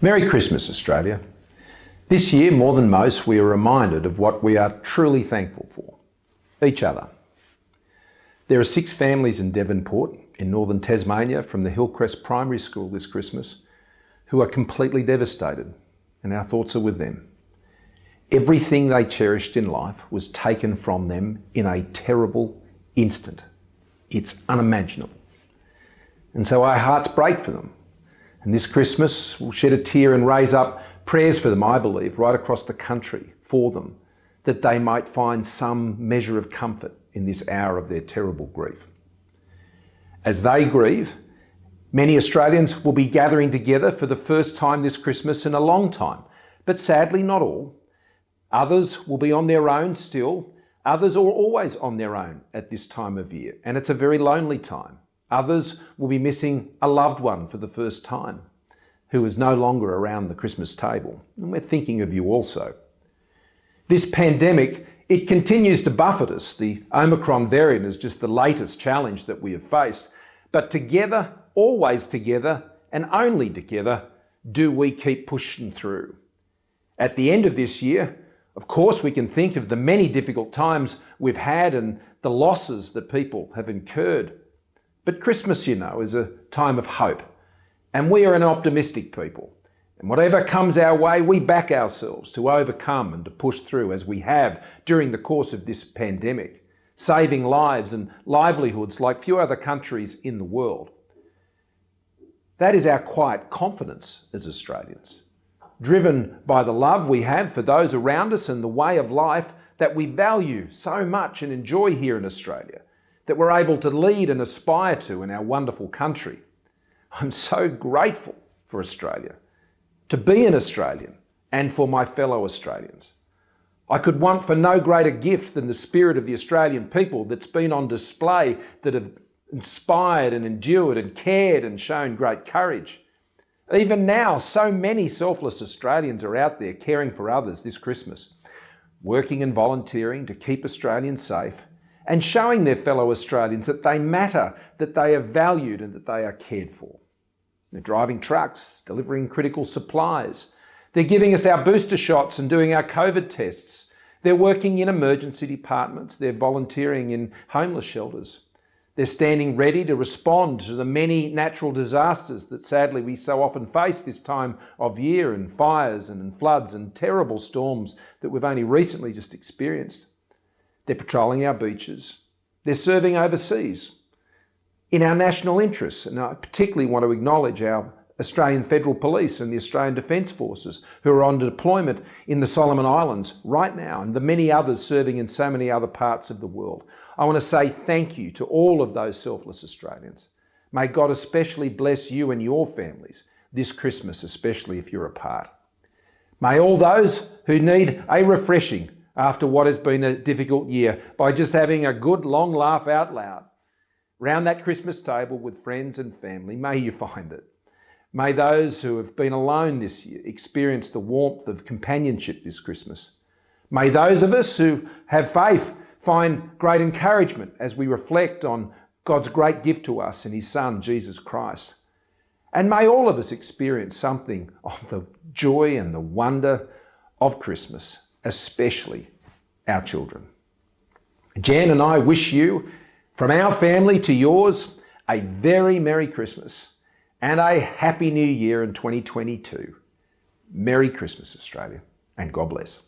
Merry Christmas, Australia. This year, more than most, we are reminded of what we are truly thankful for: each other. There are 6 families in Devonport, in northern Tasmania, from the Hillcrest Primary School this Christmas, who are completely devastated, and our thoughts are with them. Everything they cherished in life was taken from them in a terrible instant. It's unimaginable. And so our hearts break for them. And this Christmas, we'll shed a tear and raise up prayers for them, I believe, right across the country for them, that they might find some measure of comfort in this hour of their terrible grief. As they grieve, many Australians will be gathering together for the first time this Christmas in a long time, but sadly not all. Others will be on their own still. Others are always on their own at this time of year, and it's a very lonely time. Others will be missing a loved one for the first time, who is no longer around the Christmas table. And we're thinking of you also. This pandemic, it continues to buffet us. The Omicron variant is just the latest challenge that we have faced. But together, always together, and only together, do we keep pushing through. At the end of this year, of course, we can think of the many difficult times we've had and the losses that people have incurred. But Christmas, you know, is a time of hope. And we are an optimistic people. And whatever comes our way, we back ourselves to overcome and to push through, as we have during the course of this pandemic, saving lives and livelihoods like few other countries in the world. That is our quiet confidence as Australians, driven by the love we have for those around us and the way of life that we value so much and enjoy here in Australia, that we're able to lead and aspire to in our wonderful country. I'm so grateful for Australia, to be an Australian, and for my fellow Australians. I could want for no greater gift than the spirit of the Australian people that's been on display, that have inspired and endured and cared and shown great courage. Even now, so many selfless Australians are out there caring for others this Christmas, working and volunteering to keep Australians safe, and showing their fellow Australians that they matter, that they are valued and that they are cared for. They're driving trucks, delivering critical supplies. They're giving us our booster shots and doing our COVID tests. They're working in emergency departments. They're volunteering in homeless shelters. They're standing ready to respond to the many natural disasters that sadly we so often face this time of year, and fires and floods and terrible storms that we've only recently just experienced. They're patrolling our beaches. They're serving overseas in our national interests. And I particularly want to acknowledge our Australian Federal Police and the Australian Defence Forces, who are on deployment in the Solomon Islands right now, and the many others serving in so many other parts of the world. I want to say thank you to all of those selfless Australians. May God especially bless you and your families this Christmas, especially if you're apart. May all those who need a refreshing after what has been a difficult year, by just having a good long laugh out loud round that Christmas table with friends and family, may you find it. May those who have been alone this year experience the warmth of companionship this Christmas. May those of us who have faith find great encouragement as we reflect on God's great gift to us in His Son, Jesus Christ. And may all of us experience something of the joy and the wonder of Christmas, especially our children. Jan and I wish you, from our family to yours, a very Merry Christmas and a Happy New Year in 2022. Merry Christmas, Australia, and God bless.